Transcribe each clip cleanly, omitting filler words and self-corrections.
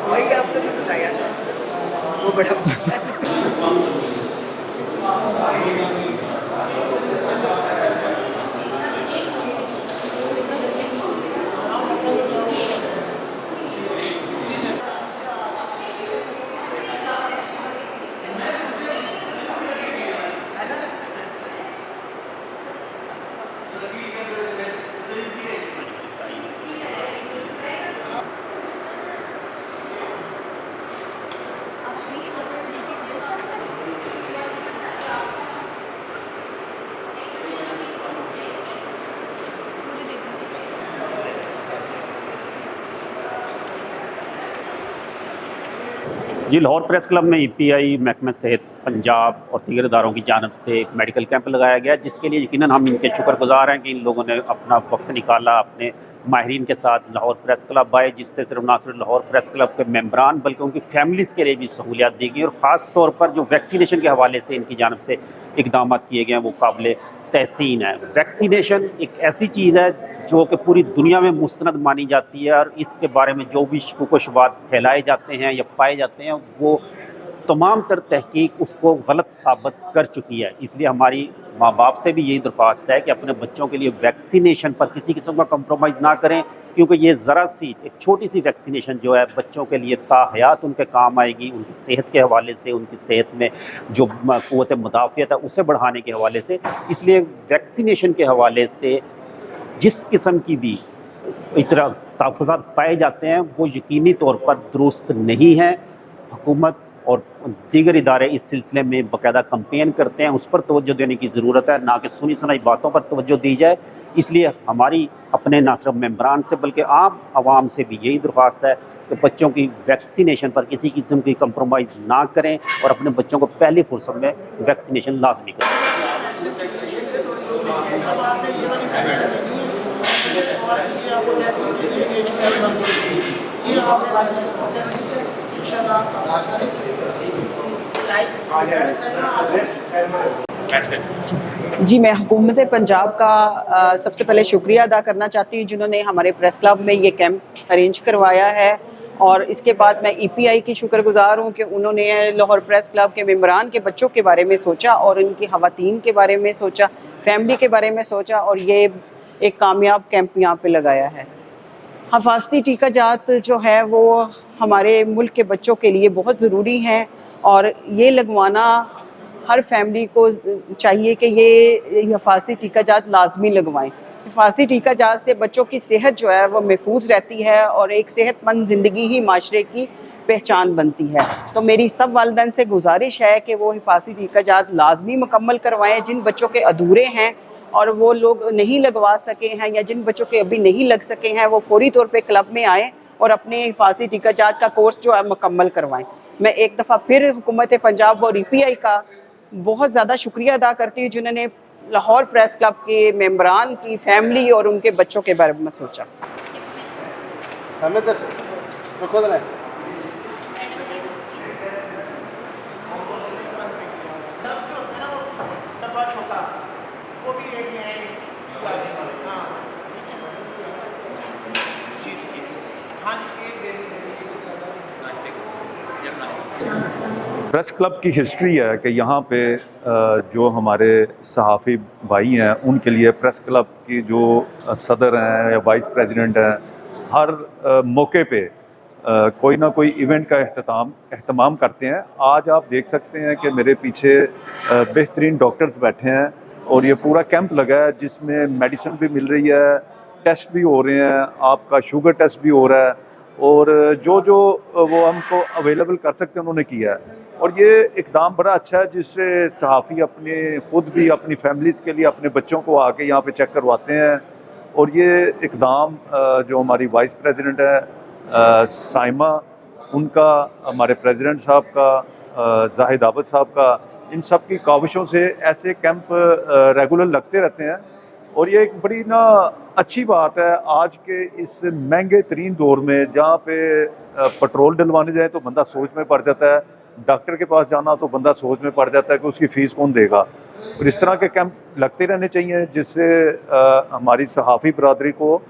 वही आपने भी बताया था, वो बड़ा जी, लाहौर प्रेस क्लब में ईपीआई, महकमा सेहत पंजाब और दीगर इदारों की जानिब से एक मेडिकल कैंप लगाया गया, जिसके लिए यकीनन हम इनके शुक्रगुजार हैं कि इन लोगों ने अपना वक्त निकाला, अपने माहिरीन के साथ लाहौर प्रेस क्लब आए, जिससे सिर्फ ना सिर्फ लाहौर प्रेस क्लब के मेंबरान बल्कि उनकी फैमिलीज़ के लिए भी सहूलियात दी गई और ख़ास तौर पर जो वैक्सीनेशन के हवाले से इनकी जानिब से इकदाम किए गए हैं वो काबिल तहसीन है। वैक्सीनेशन एक ऐसी चीज़ है जो कि पूरी दुनिया में मुस्तनद मानी जाती है और इसके बारे में जो भी शुक व शुबात फैलाए जाते हैं या पाए जाते हैं वो तमाम तर तहकीक उसको गलत साबित कर चुकी है। इसलिए हमारी माँ बाप से भी यही दरख्वास्त है कि अपने बच्चों के लिए वैक्सीनेशन पर किसी किस्म का कंप्रोमाइज़ ना करें, क्योंकि ये ज़रा सी एक छोटी सी वैक्सीनेशन जो है बच्चों के लिए ताहयात उनके काम आएगी, उनकी सेहत के हवाले से, उनकी सेहत में जो क़ुव्वत मुदाफ़ियत है उसे बढ़ाने के हवाले से। इसलिए वैक्सीनेशन के हवाले से जिस किस्म की भी इतना तहफ़्फ़ुज़ात पाए जाते हैं वो यकीनी तौर पर दुरुस्त नहीं हैं। हुकूमत और दीगर इदारे इस सिलसिले में बाकायदा कंपेन करते हैं, उस पर तवज्जो देने की ज़रूरत है, ना कि सुनी सुनाई बातों पर तवज्जो दी जाए। इसलिए हमारी अपने ना सिर्फ मेंबरान से बल्कि आम आवाम से भी यही दरख्वास्त है कि बच्चों की वैक्सीनेशन पर किसी किस्म की कंप्रोमाइज़ ना करें और अपने बच्चों को पहली फुर्सत में वैक्सीनेशन लाजमी करें। जी, मैं हुकूमत पंजाब का सबसे पहले शुक्रिया अदा करना चाहती हूँ जिन्होंने हमारे प्रेस क्लब में ये कैंप अरेंज करवाया है। और इसके बाद मैं ईपीआई की शुक्रगुजार हूँ कि उन्होंने लाहौर प्रेस क्लब के मेंबरान के बच्चों के बारे में सोचा और उनकी ख़वातीन के बारे में सोचा, फैमिली के बारे में सोचा और ये एक कामयाब कैंप यहाँ पे लगाया है। हिफाजती टीका जात जो है वो हमारे मुल्क के बच्चों के लिए बहुत ज़रूरी हैं और ये लगवाना हर फैमिली को चाहिए कि ये हिफाजती टीका जात लाजमी लगवाएं। हिफाजती टीका जात से बच्चों की सेहत जो है वो महफूज रहती है और एक सेहतमंद ज़िंदगी ही माशरे की पहचान बनती है। तो मेरी सब वालिदैन से गुजारिश है कि वो हिफाजती टीका जात लाजमी मुकम्मल करवाएं। जिन बच्चों के अधूरे हैं और वो लोग नहीं लगवा सके हैं या जिन बच्चों के अभी नहीं लग सके हैं वो फौरी तौर पे क्लब में आएँ और अपने हिफाजती टीका जात का कोर्स जो है मुकम्मल करवाएं। मैं एक दफ़ा फिर हुकूमत पंजाब और ईपीआई का बहुत ज़्यादा शुक्रिया अदा करती हूँ जिन्होंने लाहौर प्रेस क्लब के मेंबरान की फैमिली और उनके बच्चों के बारे में सोचा। प्रेस क्लब की हिस्ट्री है कि यहाँ पे जो हमारे सहाफ़ी भाई हैं उनके लिए प्रेस क्लब की जो सदर हैं या वाइस प्रेसिडेंट हैं हर मौके पे कोई ना कोई इवेंट का एहतमाम करते हैं। आज आप देख सकते हैं कि मेरे पीछे बेहतरीन डॉक्टर्स बैठे हैं और ये पूरा कैंप लगा है जिसमें मेडिसिन भी मिल रही है, टेस्ट भी हो रहे हैं, आपका शुगर टेस्ट भी हो रहा है और जो जो वो हमको अवेलेबल कर सकते हैं उन्होंने किया है। और ये इकदाम बड़ा अच्छा है जिससे सहाफ़ी अपने ख़ुद भी अपनी फैमिलीज़ के लिए अपने बच्चों को आके यहाँ पे चेक करवाते हैं। और ये इकदाम जो हमारी वाइस प्रेसिडेंट है साइमा, उनका, हमारे प्रेसिडेंट साहब का, जाहिद आबद साहब का, इन सब की काविशों से ऐसे कैंप रेगुलर लगते रहते हैं। और ये एक बड़ी ना अच्छी बात है आज के इस महंगे तरीन दौर में जहाँ पे पेट्रोल डलवाने जाए तो बंदा सोच में पड़ जाता है, डॉक्टर के पास जाना तो बंदा सोच में पड़ जाता है कि उसकी फ़ीस कौन देगा। और इस तरह के कैंप लगते रहने चाहिए जिससे हमारी सहाफ़ी बरादरी को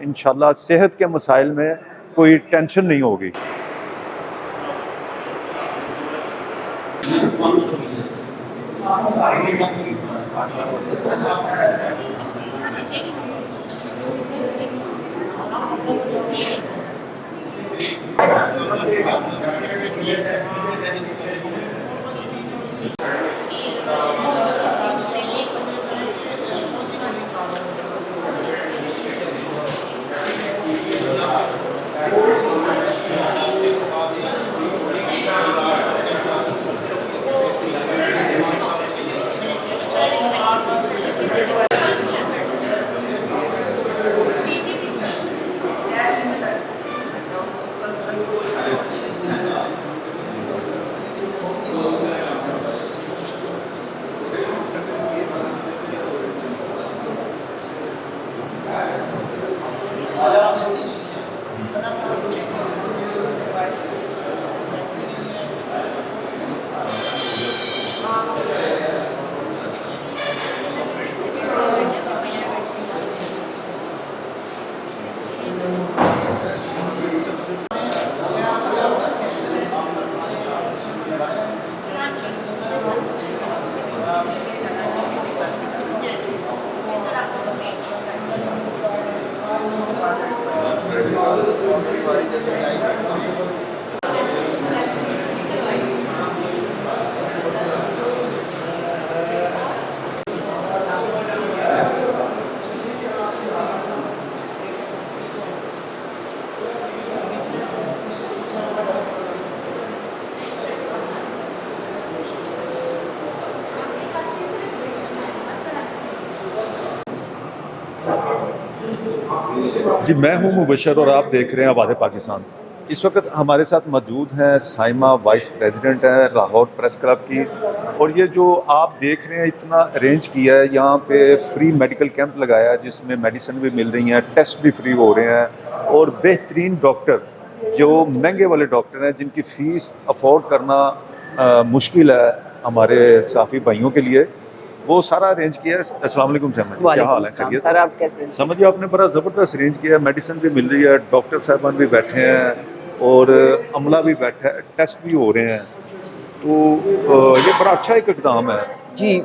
इंशाल्लाह सेहत के मसाइल में कोई टेंशन नहीं होगी। जी, मैं हूं मुबशर और आप देख रहे हैं आबाद पाकिस्तान। इस वक्त हमारे साथ मौजूद हैं साइमा, वाइस प्रेसिडेंट हैं लाहौर प्रेस क्लब की। और ये जो आप देख रहे हैं इतना अरेंज किया है, यहाँ पे फ्री मेडिकल कैंप लगाया है जिसमें मेडिसिन भी मिल रही हैं, टेस्ट भी फ्री हो रहे हैं और बेहतरीन डॉक्टर जो महंगे वाले डॉक्टर हैं जिनकी फ़ीस अफोर्ड करना मुश्किल है हमारे साफ़ी भाइयों के लिए, वो सारा अरेंज किया है। अस्सलाम वालेकुम सहमद, क्या हाल है? खैरियत सर, आप कैसे हैं? समझिए आपने बड़ा ज़बरदस्त अरेंज किया है, मेडिसिन भी मिल रही है, डॉक्टर साहबान भी बैठे हैं और अमला भी बैठा है, टेस्ट भी हो रहे हैं, तो ये बड़ा अच्छा एक इक़दाम है। जी,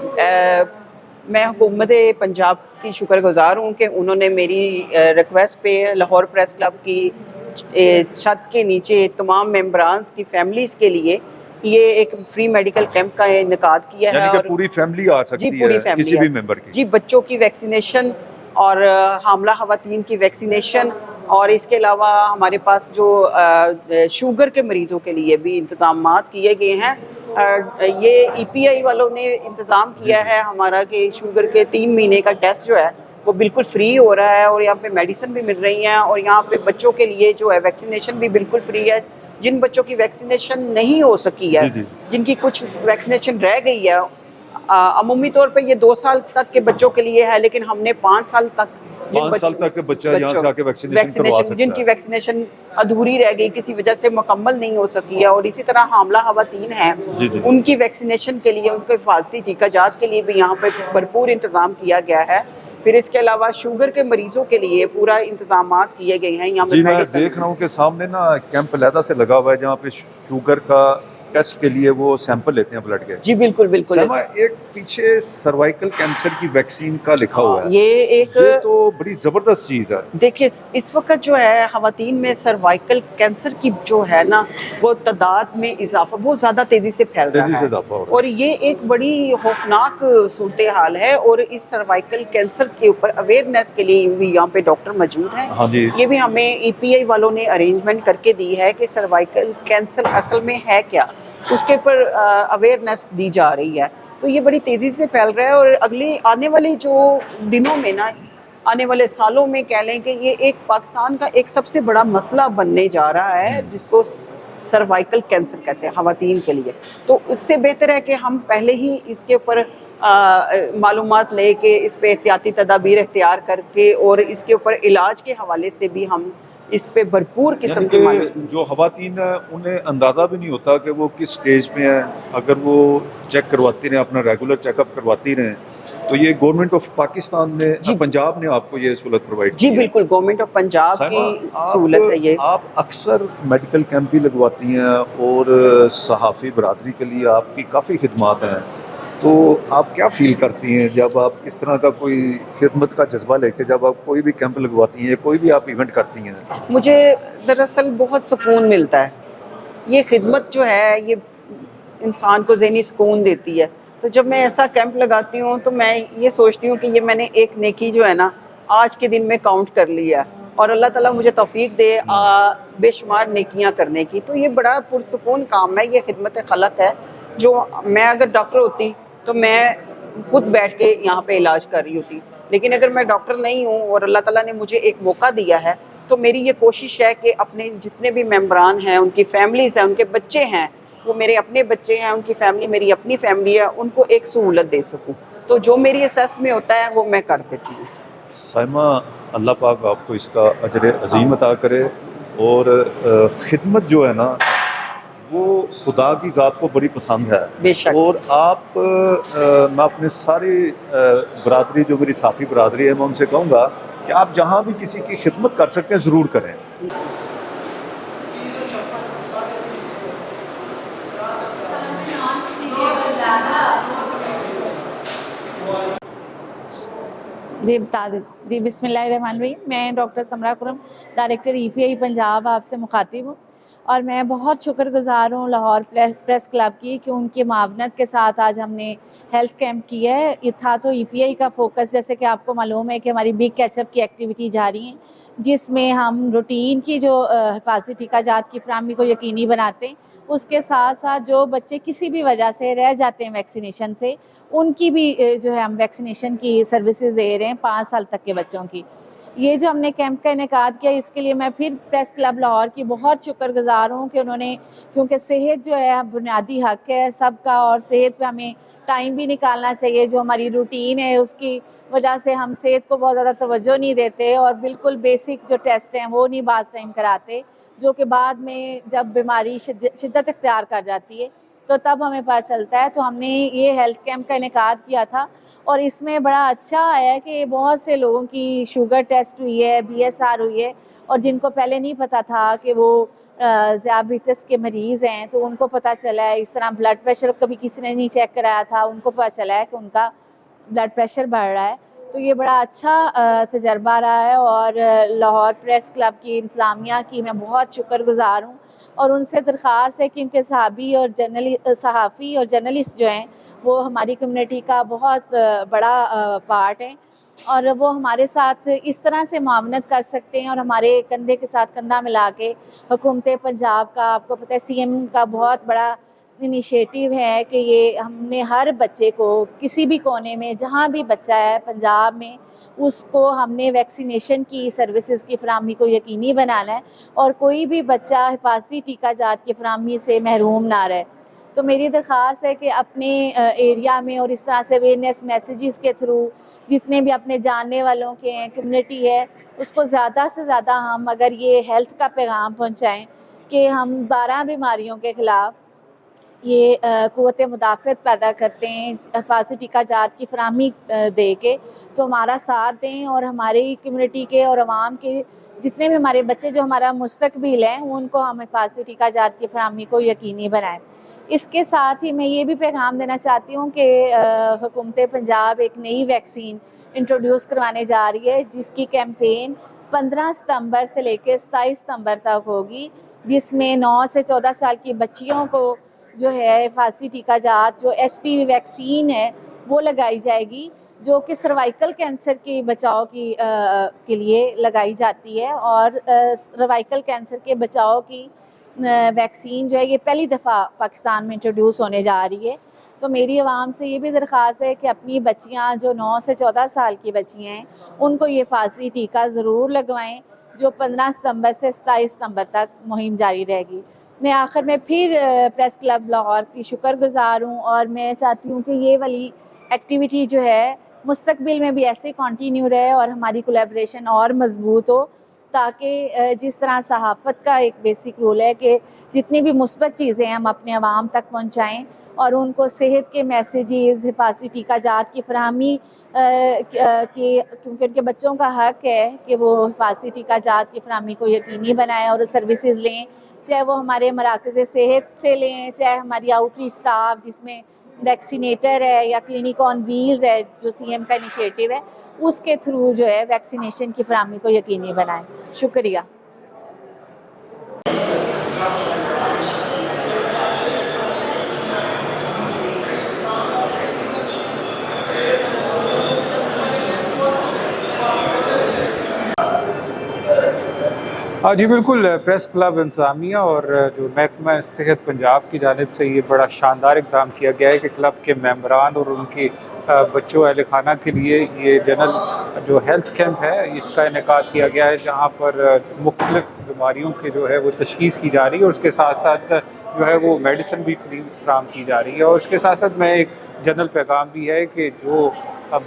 मैं हुकूमत पंजाब की शुक्रगुज़ार हूँ कि उन्होंने मेरी रिक्वेस्ट पे लाहौर प्रेस क्लब की छत के नीचे तमाम मेंबरान की फैमिलीज़ के लिए ये एक फ्री मेडिकल कैंप का इनेकाद किया है। यानी कि और पूरी फैमिली आ सकती जी, पूरी है फैमिली किसी भी मेंबर की। जी, बच्चों की वैक्सीनेशन और हामला खवातीन की वैक्सीनेशन, और इसके अलावा हमारे पास जो शुगर के मरीज़ों के लिए भी इंतज़ामात किए गए हैं। ये EPI वालों ने इंतज़ाम किया है हमारा कि शुगर के 3 महीने का टेस्ट जो है वो बिल्कुल फ्री हो रहा है और यहाँ पे मेडिसिन भी मिल रही हैं और यहाँ पे बच्चों के लिए जो है वैक्सीनेशन भी बिल्कुल फ्री है। जिन बच्चों की वैक्सीनेशन नहीं हो सकी है, जिनकी कुछ वैक्सीनेशन रह गई है, अमूमी तौर पे ये 2 साल तक के बच्चों के लिए है, लेकिन हमने 5 साल तक 5 साल तक के बच्चा यहाँ से आके वैक्सीनेशन करवा सकता है। जिनकी वैक्सीनेशन अधूरी रह गई, किसी वजह से मुकम्मल नहीं हो सकी है, और इसी तरह हामला खवातीन हैं, उनकी वैक्सीनेशन के लिए, उनके हिफाजती टीकाजात के लिए भी यहाँ पे भरपूर इंतजाम किया गया है। फिर इसके अलावा शुगर के मरीजों के लिए पूरा इंतजामात किए गए हैं। यहाँ जी, मैं देख रहा हूँ कि सामने ना कैंप अलहदा से लगा हुआ है जहाँ पे शुगर का टेस्ट के लिए वो सैंपल लेते हैं ब्लड के। जी बिल्कुल बिल्कुल। एक पीछे सर्वाइकल कैंसर की वैक्सीन का लिखा हुआ है, ये तो बड़ी जबरदस्त चीज है। देखिए, इस वक्त जो है खवातीन में सर्वाइकल कैंसर की जो है ना वो तादाद में इजाफा बहुत ज़्यादा तेज़ी से फैल रहा है और ये एक बड़ी खौफनाक सूरत हाल है। और इस सर्वाइकल कैंसर के ऊपर अवेयरनेस के लिए भी यहाँ पे डॉक्टर मौजूद हैं। हाँ जी। ये भी हमें EPI वालों ने अरेंजमेंट करके दी है कि सर्वाइकल कैंसर असल में है क्या, उसके ऊपर अवेयरनेस दी जा रही है। तो ये बड़ी तेज़ी से फैल रहा है और अगले आने वाले जो दिनों में ना, आने वाले सालों में कह लें कि ये एक पाकिस्तान का एक सबसे बड़ा मसला बनने जा रहा है, जिसको सर्वाइकल कैंसर कहते हैं खवातीन के लिए। तो उससे बेहतर है कि हम पहले ही इसके ऊपर मालूमात ले के इस पे एहतियाती तदाबीर इख्तियार करके और इसके ऊपर इलाज के हवाले से भी हम इस पे भरपूर किस्म की जो खवातीन है उन्हें अंदाज़ा भी नहीं होता कि वो किस स्टेज पे हैं। अगर वो चेक करवाती रहें, अपना रेगुलर चेकअप करवाती रहें, तो ये गवर्नमेंट ऑफ पाकिस्तान ने जी। पंजाब ने आपको ये सहूलत प्रोवाइड जी बिल्कुल, गवर्नमेंट ऑफ पंजाब साहिबा, की सहूलत है ये। आप अक्सर मेडिकल कैंप भी लगवाती हैं और सहाफ़ी बरादरी के लिए आपकी काफ़ी खिदमात हैं, तो आप क्या फ़ील करती हैं जब आप इस तरह का कोई खिदमत का जज्बा लेके जब आप कोई भी कैंप लगवाती हैं, कोई भी आप इवेंट करती हैं? मुझे दरअसल बहुत सुकून मिलता है। ये खिदमत जो है ये इंसान को ज़हनी सुकून देती है। तो जब मैं ऐसा कैंप लगाती हूँ तो मैं ये सोचती हूँ कि ये मैंने एक नेकी जो है ना आज के दिन में काउंट कर लिया और अल्लाह ताला मुझे तौफीक दे बेशुमार नेकियां करने की। तो ये बड़ा पुरसुकून काम है, ये खिदमत खलक है। जो मैं अगर डॉक्टर होती तो मैं खुद बैठ के यहाँ पे इलाज कर रही होती, लेकिन अगर मैं डॉक्टर नहीं हूँ और अल्लाह ताला ने मुझे एक मौका दिया है तो मेरी ये कोशिश है कि अपने जितने भी मेम्बरान हैं, उनकी फैमिलीज़ हैं, उनके बच्चे हैं, वो मेरे अपने बच्चे हैं, उनकी फैमिली मेरी अपनी फैमिली है, उनको एक सहूलत दे सकूँ। तो जो मेरी असेस में होता है वो मैं कर देती हूँ। साइमा, अल्लाह पाक आपको इसका अजर अजीम अता करे और खिदमत जो है ना वो खुदा की ज़ात को बड़ी पसंद है। बेशक। और आप मैं अपने सारी बरादरी जो मेरी साफ़ी बरादरी है मैं उनसे कहूँगा कि आप जहाँ भी किसी की खिदमत कर सकते हैं ज़रूर करें। जी बता दे जी। बिस्मिल्लाहिर्रहमानिर्रहीम। मैं doctor Samra Khurram, director EPI Punjab आपसे मुखातिब हूँ और मैं बहुत शुक्रगुज़ार हूँ लाहौर प्रेस क्लब की कि उनकी मावनत के साथ आज हमने हेल्थ कैंप किया है। ये था तो ईपीआई का फोकस, जैसे कि आपको मालूम है कि हमारी बिग कैचअप की एक्टिविटी जारी है, जिसमें हम रूटीन की जो हिफाजती टीकाजात की फराहमी को यकीनी बनाते हैं, उसके साथ साथ जो बच्चे किसी भी वजह से रह जाते हैं वैक्सीनेशन से, उनकी भी जो है हम वैक्सीनेशन की सर्विसेज दे रहे हैं 5 साल तक के बच्चों की। ये जो हमने कैंप का इनेकाद किया, इसके लिए मैं फिर प्रेस क्लब लाहौर की बहुत शुक्रगुज़ार हूँ कि उन्होंने, क्योंकि सेहत जो है बुनियादी हक है सबका और सेहत पे हमें टाइम भी निकालना चाहिए। जो हमारी रूटीन है उसकी वजह से हम सेहत को बहुत ज़्यादा तवज्जो नहीं देते और बिल्कुल बेसिक जो टेस्ट हैं वो नहीं बाज़ टाइम कराते, जो कि बाद में जब बीमारी शिद्दत इख्तियार कर जाती है तो तब हमें पता चलता है। तो हमने ये हेल्थ कैंप का इनेकाद किया था और इसमें बड़ा अच्छा आया कि बहुत से लोगों की शुगर टेस्ट हुई है, बीएसआर हुई है, और जिनको पहले नहीं पता था कि वो ज़ियाबितस के मरीज़ हैं तो उनको पता चला है। इस तरह ब्लड प्रेशर कभी किसी ने नहीं चेक कराया था, उनको पता चला है कि उनका ब्लड प्रेशर बढ़ रहा है। तो ये बड़ा अच्छा तजर्बा रहा है और लाहौर प्रेस क्लब की इंतज़ामिया की मैं बहुत शुक्रगुज़ार हूँ और उनसे दरख्वास्त है कि उनके सहाफ़ी और जर्नलिस्ट जो हैं वो हमारी कम्युनिटी का बहुत बड़ा पार्ट है और वो हमारे साथ इस तरह से मावनत कर सकते हैं और हमारे कंधे के साथ कंधा मिला के हुकूमत पंजाब का, आपको पता है सीएम का बहुत बड़ा इनिशिएटिव है कि ये हमने हर बच्चे को किसी भी कोने में जहाँ भी बच्चा है पंजाब में, उसको हमने वैक्सीनेशन की सर्विसेज की फराहमी को यकीनी बनाना है और कोई भी बच्चा हिफाजती टीकाजात की फराहमी से महरूम ना रहे। तो मेरी दरख्वास्त है कि अपने एरिया में और इस तरह से अवेयरनेस मैसेजेस के थ्रू जितने भी अपने जानने वालों के हैं, कम्युनिटी है, उसको ज़्यादा से ज़्यादा हम अगर ये हेल्थ का पैगाम पहुँचाएँ कि हम 12 बीमारियों के ख़िलाफ़ ये क़ुव्वत मुदाफ़अत पैदा करते हैं हिफाज़ती टीकाजात की फराहमी दे के, तो हमारा साथ दें और हमारी कम्युनिटी के और आवाम के जितने भी हमारे बच्चे जो हमारा मुस्तकबिल हैं उनको हम हिफाज़ती टीकाजात की फराहमी को यकीनी बनाएं। इसके साथ ही मैं ये भी पैगाम देना चाहती हूँ कि हुकूमत पंजाब एक नई वैक्सीन इंट्रोड्यूस करवाने जा रही है, जिसकी कैंपेन 15 सितंबर से लेकर 27 सितंबर तक होगी, जिसमें 9 से 14 साल की बच्चियों को जो है हिफाज़ती टीकाजात जो HPV वैक्सीन है वो लगाई जाएगी, जो कि सर्वाइकल कैंसर के बचाव के लिए लगाई जाती है और सर्वाइकल कैंसर के बचाव की वैक्सीन जो है ये पहली दफ़ा पाकिस्तान में इंट्रोड्यूस होने जा रही है। तो मेरी आवाम से ये भी दरख्वास्त है कि अपनी बच्चियां जो 9 से 14 साल की बच्चियां हैं उनको ये हिफाज़ती टीका ज़रूर लगवाएं, जो 15 सितंबर से 27 सितंबर तक मुहिम जारी रहेगी। मैं आखिर में फिर प्रेस क्लब लाहौर की शुक्रगुज़ार हूँ और मैं चाहती हूँ कि ये वाली एक्टिविटी जो है मुस्तकबिल में भी ऐसे कंटिन्यू रहे और हमारी कोलैबोरेशन और मजबूत हो ताकि जिस तरह सहाफ़त का एक बेसिक रोल है कि जितनी भी मुस्बत चीज़ें हम अपने आवाम तक पहुँचाएँ और उनको सेहत के मैसेजेस, हिफाजती टीकाजात की फरहमी क्योंकि उनके बच्चों का हक है कि वो हिफाजती टीकाजात की फरहमी को यकीनी बनाएं और सर्विसेज लें, चाहे वो हमारे मराकज़ सेहत से लें, चाहे हमारी आउटरीच स्टाफ जिसमें वैक्सीनेटर है या क्लिनिक ऑन व्हील्स है जो CM का इनिशिएटिव है, उसके थ्रू जो है वैक्सीनेशन की फरहमी को यकीनी बनाएं। शुक्रिया। हाँ जी बिल्कुल, प्रेस क्लब इंतज़ामिया और जो महकमा सेहत पंजाब की जानिब से ये बड़ा शानदार इक़दाम किया गया है कि क्लब के मेंबरान और उनके बच्चों अहल खाना के लिए ये जनरल जो हेल्थ कैंप है इसका इनेकाद किया गया है, जहाँ पर मुख्तलिफ़ बीमारियों के जो है वो तशख़ीस की जा रही है और उसके साथ साथ जो है वो मेडिसिन भी फ्री फ्राहम की जा रही है। और उसके साथ साथ में एक जनरल पैगाम भी है कि जो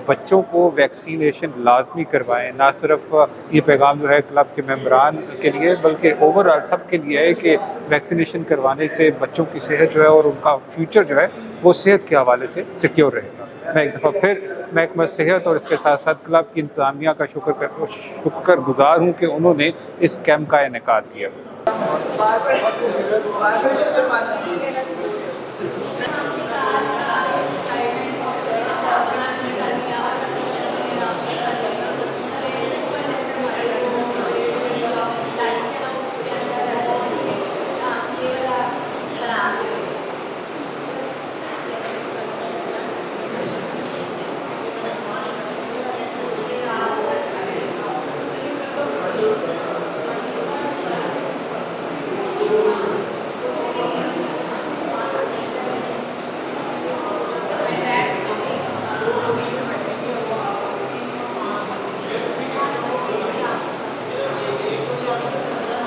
बच्चों को वैक्सीनेशन लाजमी करवाएं। ना सिर्फ ये पैगाम जो है क्लब के मेंबरान के लिए बल्कि ओवरऑल सब के लिए है कि वैक्सीनेशन करवाने से बच्चों की सेहत जो है और उनका फ्यूचर जो है वो सेहत के हवाले से सिक्योर रहेगा। मैं एक दफ़ा फिर महकमा सेहत और इसके साथ साथ क्लब की इंतज़ामिया का शुक्रगुज़ार हूँ कि उन्होंने इस कैंप का इनेकाद किया। बार बार शुक्र मानते हैं।